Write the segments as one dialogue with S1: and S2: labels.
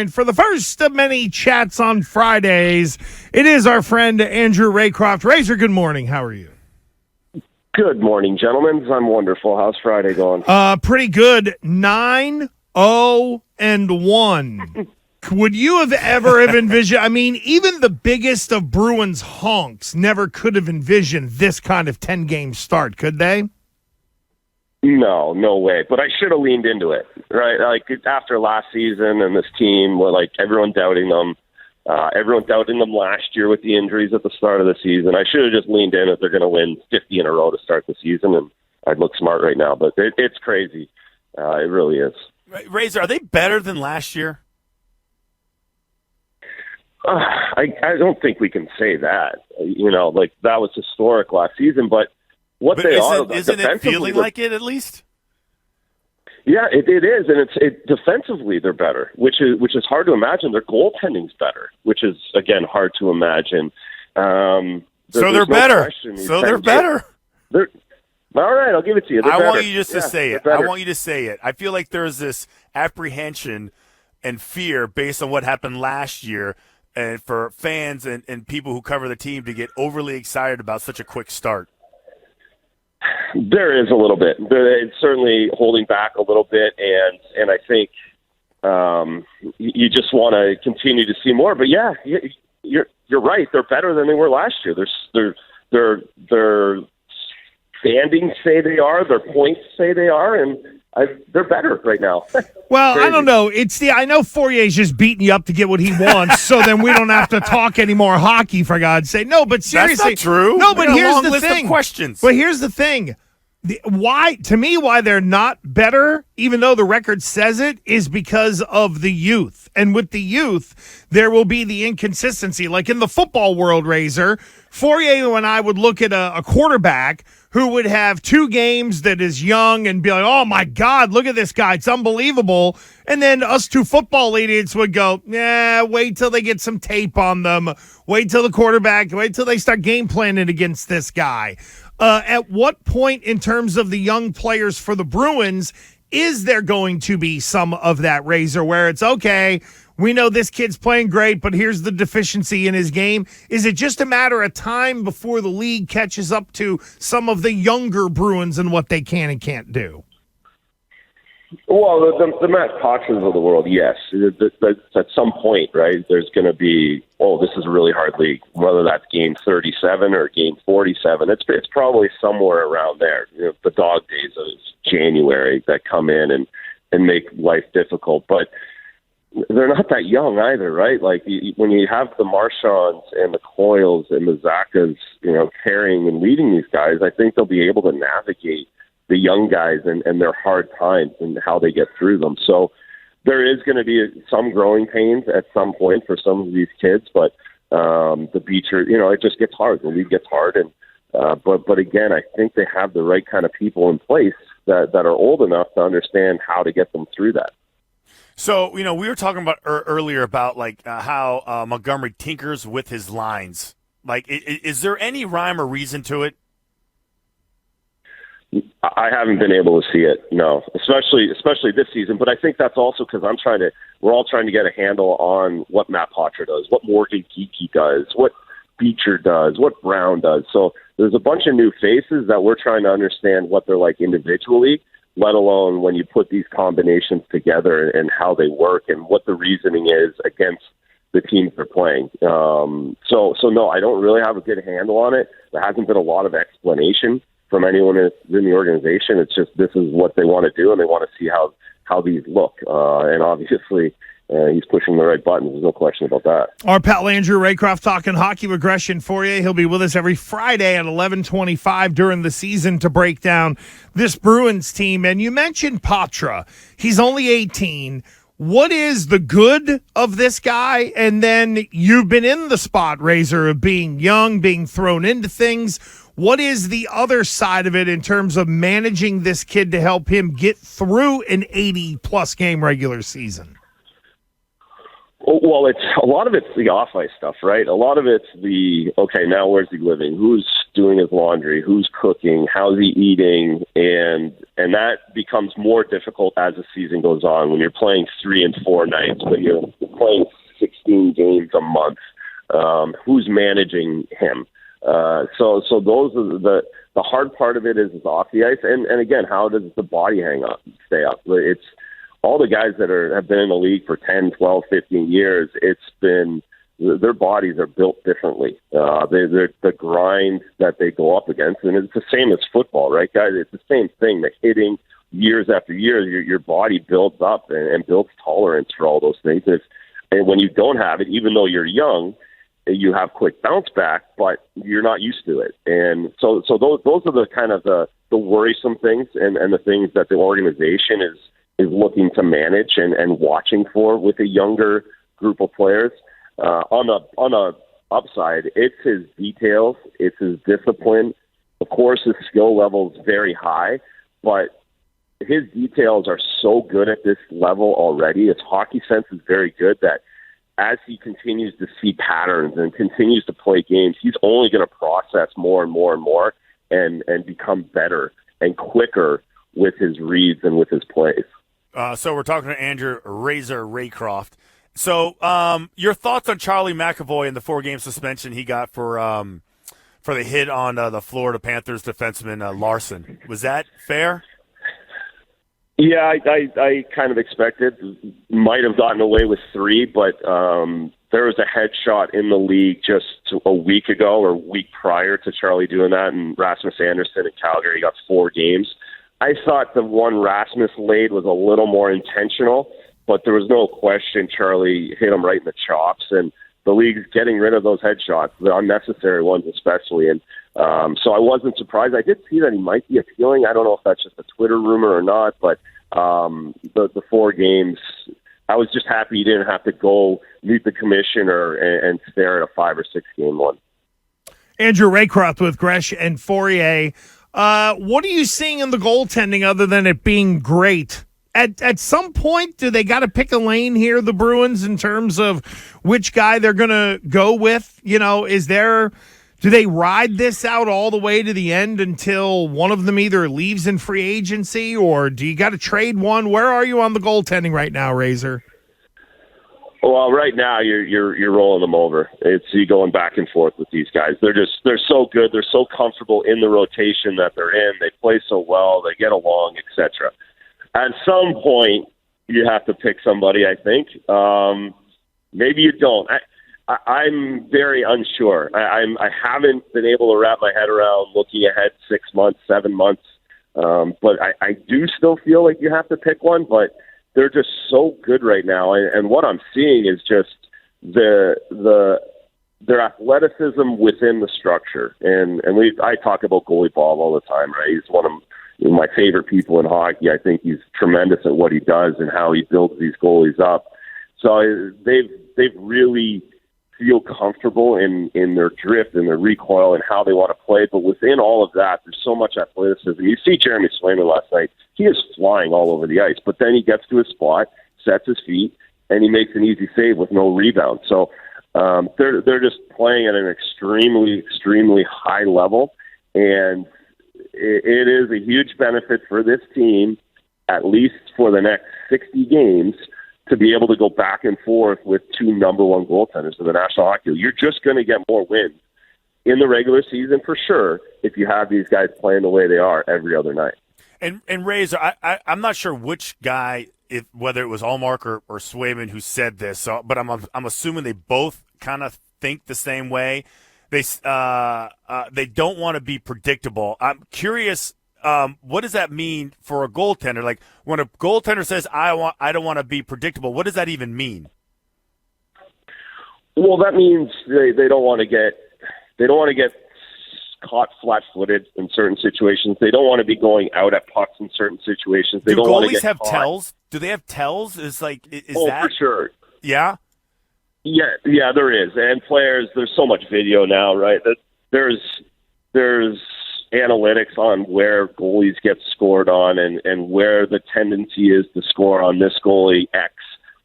S1: And for the first of many chats on Fridays, it is our friend Andrew Raycroft. Razor, good morning. How are you?
S2: Good morning, gentlemen. I'm wonderful. How's Friday going?
S1: Pretty good. 9-0-1. Would you have ever envisioned? I mean, even the biggest of Bruins honks never could have envisioned this kind of 10-game start, could they?
S2: No way. But I should have leaned into it, right? Like after last season and this team, like everyone doubting them last year with the injuries at the start of the season. I should have just leaned in if they're going to win 50 in a row to start the season, and I'd look smart right now. But it's crazy. It really is.
S3: Razor, are they better than last year?
S2: I don't think we can say that. Like that was historic last season, but isn't it feeling like it at least? Yeah, it is, and it's defensively they're better, which is hard to imagine. Their goaltending's better, which is again hard to imagine.
S3: So they're better. They're better.
S2: All right, I'll give it to you.
S3: I want you just to say it. I want you to say it. I feel like there's this apprehension and fear based on what happened last year, and for fans and people who cover the team to get overly excited about such a quick start.
S2: There is a little bit. It's certainly holding back a little bit, and I think you just want to continue to see more. But yeah, you're right. They're better than they were last year. Their standings say they are. Their points say they are, and they're better right now.
S1: Well, I don't know. I know Fourier's just beating you up to get what he wants, so then we don't have to talk any more hockey, for God's sake. No, but seriously.
S3: That's not true.
S1: No, but here's the thing.
S3: Of questions.
S1: But here's the thing. Why they're not better, even though the record says it, is because of the youth. And with the youth, there will be the inconsistency. Like in the football world, Razor, Fourier and I would look at a quarterback who would have 2 games that is young and be like, oh, my God, look at this guy. It's unbelievable. And then us 2 football idiots would go, wait till they get some tape on them. Wait till they start game planning against this guy. At what point in terms of the young players for the Bruins is there going to be some of that, Razor, where it's okay, we know this kid's playing great, but here's the deficiency in his game? Is it just a matter of time before the league catches up to some of the younger Bruins and what they can and can't do?
S2: Well, the Matt Poitras of the world, yes. At some point, right, there's going to be, this is a really hard league, whether that's game 37 or game 47. It's probably somewhere around there. The dog days of January that come in and make life difficult. But they're not that young either, right? Like when you have the Marchands and the Coyles and the Zakas, carrying and leading these guys, I think they'll be able to navigate the young guys and their hard times and how they get through them. So there is going to be some growing pains at some point for some of these kids, but the Beecher, it just gets hard. The league gets hard, and but again, I think they have the right kind of people in place that are old enough to understand how to get them through that.
S3: So, we were talking about earlier about how Montgomery tinkers with his lines. Like, is there any rhyme or reason to it?
S2: I haven't been able to see it, no, especially this season. But I think that's also because we're all trying to get a handle on what Matt Poitras does, what Morgan Geekie does, what Beecher does, what Brown does. So there's a bunch of new faces that we're trying to understand what they're like individually, let alone when you put these combinations together and how they work and what the reasoning is against the teams they're playing. So no, I don't really have a good handle on it. There hasn't been a lot of explanation from anyone in the organization. It's just this is what they want to do, and they want to see how these look. And obviously, he's pushing the right buttons. There's no question about that.
S1: Our pal Andrew Raycroft talking hockey with Gresham Fourier. He'll be with us every Friday at 11:25 during the season to break down this Bruins team. And you mentioned Poitras. He's only 18. What is the good of this guy? And then you've been in the spot, Razor, of being young, being thrown into things. What is the other side of it in terms of managing this kid to help him get through an 80-plus game regular season?
S2: Well, it's a lot of it's the off-ice stuff, right? A lot of it's okay, now where's he living? Who's doing his laundry? Who's cooking? How's he eating? And that becomes more difficult as the season goes on. When you're playing 3 and 4 nights, when you're playing 16 games a month, who's managing him? So those are the hard part of it is off the ice, and again, how does the body stay up? It's all the guys that have been in the league for 10, 12, 15 years. It's been their bodies are built differently. They're the grind that they go up against, and it's the same as football, right, guys? It's the same thing. The hitting years after years, your body builds up and builds tolerance for all those things. And when you don't have it, even though you're young, you have quick bounce back, but you're not used to it. And so those are the kind of the worrisome things and the things that the organization is looking to manage and watching for with a younger group of players. On a upside, it's his details, it's his discipline. Of course, his skill level is very high, but his details are so good at this level already. His hockey sense is very good that as he continues to see patterns and continues to play games, he's only going to process more and more and more and become better and quicker with his reads and with his plays.
S3: So we're talking to Andrew Razor Raycroft. So your thoughts on Charlie McAvoy and the 4-game suspension he got for the hit on the Florida Panthers defenseman Larson? Was that fair?
S2: Yeah, I kind of expected. Might have gotten away with 3, but there was a headshot in the league just a week ago or a week prior to Charlie doing that, and Rasmus Anderson in Calgary got 4 games. I thought the one Rasmus laid was a little more intentional, but there was no question Charlie hit him right in the chops, and the league's getting rid of those headshots, the unnecessary ones especially, and so I wasn't surprised. I did see that he might be appealing. I don't know if that's just a Twitter rumor or not, but the 4 games, I was just happy he didn't have to go meet the commissioner and stare at a 5 or 6 game one.
S1: Andrew Raycroft with Gresh and Fourier. What are you seeing in the goaltending other than it being great? At some point, do they got to pick a lane here, the Bruins, in terms of which guy they're going to go with? You know, do they ride this out all the way to the end until one of them either leaves in free agency, or do you got to trade one? Where are you on the goaltending right now, Razor?
S2: Well, right now you're rolling them over. It's you going back and forth with these guys. They're so good. They're so comfortable in the rotation that they're in. They play so well. They get along, etc. At some point, you have to pick somebody, I think. Maybe you don't. I'm very unsure. I haven't been able to wrap my head around looking ahead 6 months, 7 months. But I do still feel like you have to pick one, but they're just so good right now. And what I'm seeing is just their athleticism within the structure. And I talk about goalie Bob all the time, right? He's one of my favorite people in hockey. I think he's tremendous at what he does and how he builds these goalies up. So they've really feel comfortable in their drift and their recoil and how they want to play. But within all of that, there's so much athleticism. You see Jeremy Swayman last night. He is flying all over the ice, but then he gets to his spot, sets his feet, and he makes an easy save with no rebound. So they're just playing at an extremely, extremely high level, and it is a huge benefit for this team, at least for the next 60 games, to be able to go back and forth with 2 number 1 goaltenders in the National Hockey League. You're just going to get more wins in the regular season for sure if you have these guys playing the way they are every other night.
S3: And Razor, I'm not sure which guy, whether it was Allmark or Swayman who said this, but I'm assuming they both kind of think the same way. They don't want to be predictable. I'm curious. What does that mean for a goaltender? Like when a goaltender says, I don't want to be predictable, what does that even mean?
S2: Well, that means they don't want to get caught flat-footed in certain situations. They don't want to be going out at pucks in certain situations. They
S3: Do
S2: don't want to
S3: goalies
S2: get
S3: have
S2: caught.
S3: Tells? Do they have tells? Is that
S2: for sure?
S3: Yeah.
S2: Yeah, there is. And players, there's so much video now, right? That there's analytics on where goalies get scored on and where the tendency is to score on this goalie X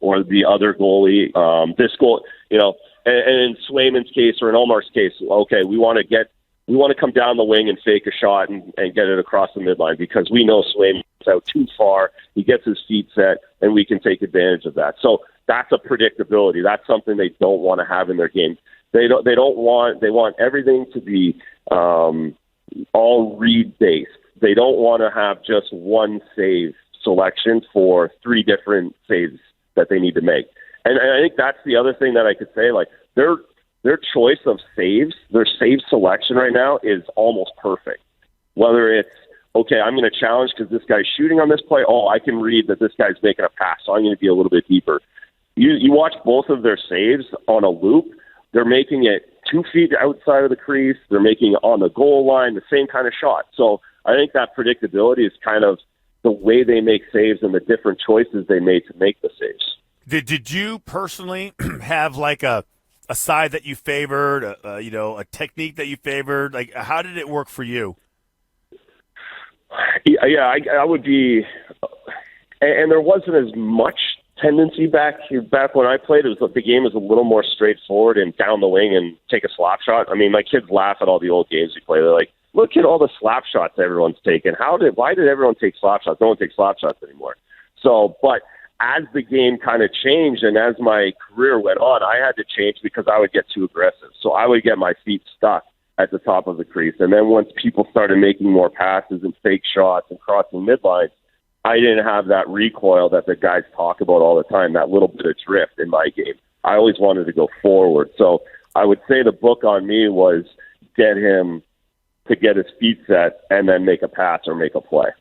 S2: or the other goalie. This goal, and in Swayman's case or in Omar's case, okay, we want to come down the wing and fake a shot and get it across the midline because we know Swayman's out too far. He gets his feet set, and we can take advantage of that. So that's a predictability. That's something they don't want to have in their game. They want everything to be all read based. They don't want to have just one save selection for three different saves that they need to make. And I think that's the other thing that I could say, like their choice of saves, their save selection right now is almost perfect. Whether it's, okay, I'm going to challenge because this guy's shooting on this play. Oh, I can read that this guy's making a pass, so I'm going to be a little bit deeper. You watch both of their saves on a loop. They're making it 2 feet outside of the crease. They're making it on the goal line, the same kind of shot. So I think that predictability is kind of the way they make saves and the different choices they made to make the saves.
S3: Did you personally have like a side that you favored, a technique that you favored? Like, how did it work for you?
S2: Yeah, I would be, and there wasn't as much tendency back when I played. It was the game was a little more straightforward and down the wing and take a slap shot. I mean, my kids laugh at all the old games we play. They're like, look at all the slap shots everyone's taken. Why did everyone take slap shots? No one takes slap shots anymore. So, but as the game kind of changed and as my career went on, I had to change because I would get too aggressive. So I would get my feet stuck at the top of the crease. And then once people started making more passes and fake shots and crossing midlines, I didn't have that recoil that the guys talk about all the time, that little bit of drift in my game. I always wanted to go forward. So I would say the book on me was get him to get his feet set and then make a pass or make a play.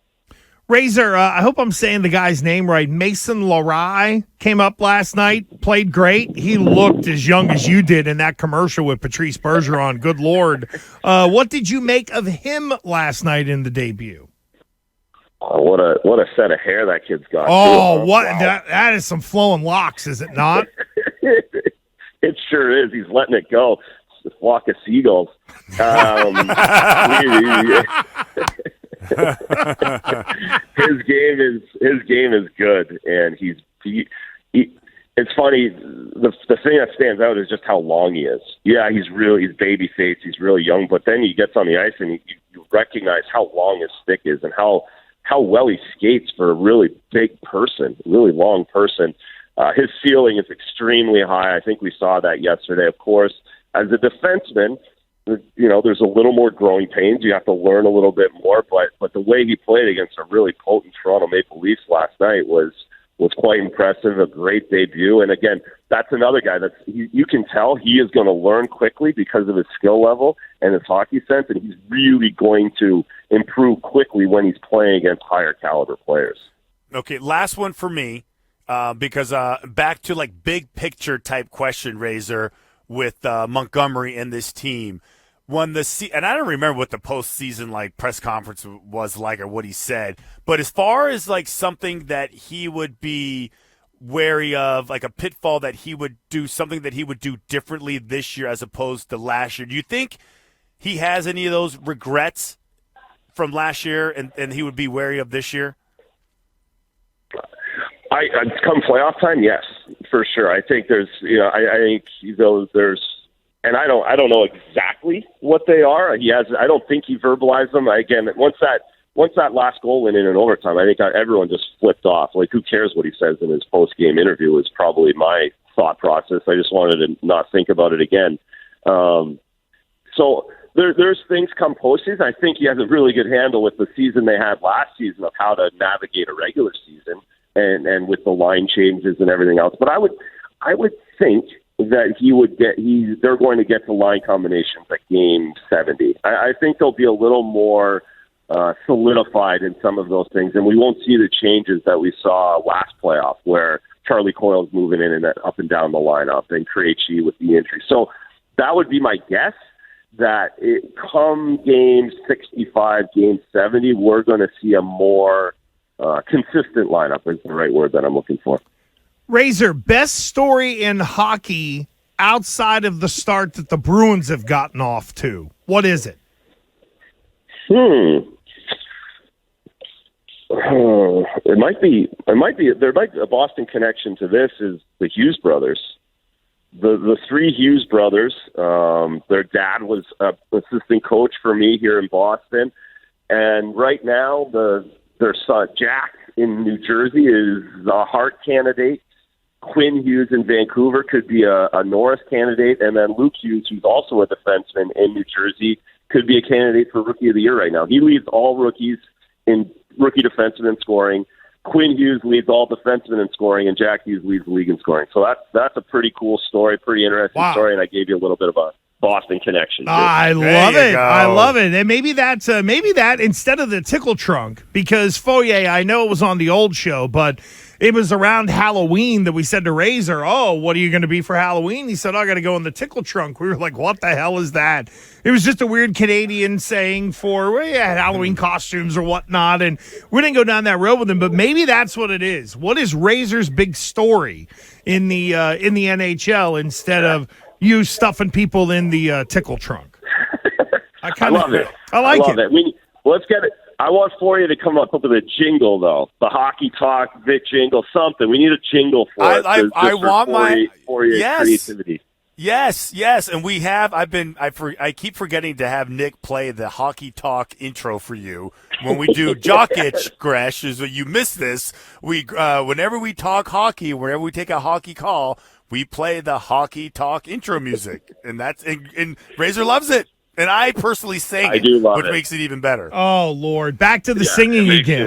S1: Razor, I hope I'm saying the guy's name right. Mason Larai came up last night, played great. He looked as young as you did in that commercial with Patrice Bergeron. Good Lord. What did you make of him last night in the debut?
S2: Oh, what a set of hair that kid's got.
S1: Oh, what
S2: wow.
S1: That is some flowing locks, is it not?
S2: It sure is. He's letting it go. It's a flock of seagulls. His game is good, and he it's funny. The thing that stands out is just how long he is. Yeah, he's baby faced. He's really young, but then he gets on the ice and you recognize how long his stick is and how well he skates for a really big person, really long person. His ceiling is extremely high. I think we saw that yesterday. Of course, as a defenseman, there's a little more growing pains. You have to learn a little bit more, but the way he played against a really potent Toronto Maple Leafs last night was quite impressive, a great debut. And again, that's another guy you can tell he is going to learn quickly because of his skill level and his hockey sense, and he's really going to improve quickly when he's playing against higher caliber players.
S3: Okay, last one for me, because back to like big picture type question, Razor, with Montgomery and this team. And I don't remember what the postseason like press conference was like or what he said, but as far as like something that he would be wary of, like a pitfall that he would do, something that he would do differently this year as opposed to last year, do you think he has any of those regrets from last year and he would be wary of this year?
S2: Come playoff time, yes, for sure. I think there's, I think there's, and I don't know exactly what they are. I don't think he verbalized them. Again, once that last goal went in overtime, I think everyone just flipped off. Like, who cares what he says in his post-game interview is probably my thought process. I just wanted to not think about it again. So there's things come postseason. I think he has a really good handle with the season they had last season of how to navigate a regular season and with the line changes and everything else. But I would think that they're going to get to line combinations at game 70. I think they'll be a little more solidified in some of those things, and we won't see the changes that we saw last playoff where Charlie Coyle's moving in and up and down the lineup and Krejci with the injury. So that would be my guess, that come game 65, game 70, we're going to see a more consistent lineup is the right word that I'm looking for.
S1: Razor, best story in hockey outside of the start that the Bruins have gotten off to. What is it?
S2: It might be. There might be a Boston connection to this. Is the Hughes brothers? The three Hughes brothers. Their dad was an assistant coach for me here in Boston, and right now their son Jack in New Jersey is a Hart candidate. Quinn Hughes in Vancouver could be a Norris candidate, and then Luke Hughes, who's also a defenseman in New Jersey, could be a candidate for Rookie of the Year right now. He leads all rookies in rookie defenseman in scoring. Quinn Hughes leads all defensemen in scoring, and Jack Hughes leads the league in scoring. So that's a pretty cool story, pretty interesting story, and I gave you a little bit of a Boston connection.
S1: I love it. I love it. And maybe that instead of the tickle trunk, because Foyer, I know it was on the old show, but it was around Halloween that we said to Razor, "Oh, what are you going to be for Halloween?" He said, "I got to go in the tickle trunk." We were like, "What the hell is that?" It was just a weird Canadian saying for Halloween costumes or whatnot, and we didn't go down that road with him. But maybe that's what it is. What is Razor's big story in the NHL instead of you stuffing people in the tickle trunk?
S2: I love it.
S1: I like
S2: it. Let's get it. I want Fourier to come up with a jingle, though. The hockey talk, Vic jingle, something. We need a jingle for it.
S3: I want
S2: Fourier's creativity.
S3: Yes, and we have. I keep forgetting to have Nick play the hockey talk intro for you when we do Jock Itch, Gresh. Is you miss this. We whenever we talk hockey, whenever we take a hockey call, we play the hockey talk intro music, and and Razor loves it. And I personally sang it, which makes it even better.
S1: Oh, Lord. Back to the singing again.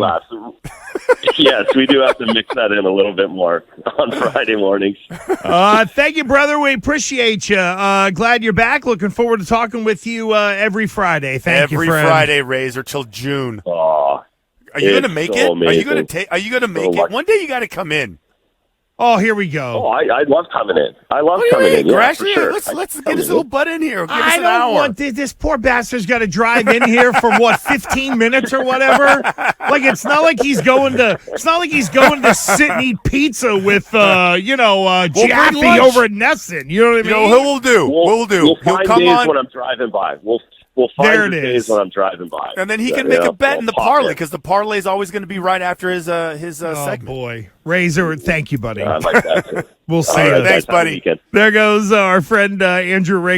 S2: Yes, we do have to mix that in a little bit more on Friday mornings.
S1: Thank you, brother. We appreciate you. Glad you're back. Looking forward to talking with you every Friday. Thank you, friend.
S3: Every Friday, Razor, till June.
S2: Oh,
S3: are you going to make it?
S2: Amazing.
S3: Are you going to make it? One day you got to come in.
S1: Oh, here we go.
S2: Oh, I love coming in. I love coming in. Yeah, for sure.
S3: Let's get his little butt in here. Give us
S1: I
S3: an
S1: don't
S3: hour.
S1: want this poor bastard's got to drive in here for 15 minutes or whatever. Like it's not like he's going to sit and eat pizza with Jaffe over at NESN. You know what I mean?
S3: You know who will do?
S2: We'll
S3: He'll
S2: find
S3: come
S2: days
S3: on
S2: when I'm driving by. We'll find the days when I'm driving by.
S3: And then he can make a bet in the parlay, because the parlay is always going to be right after his segment.
S1: Oh, boy. Razor, thank you, buddy.
S2: I like that, too.
S1: We'll see.
S3: Thanks, buddy.
S1: There goes our friend Andrew Raycroft.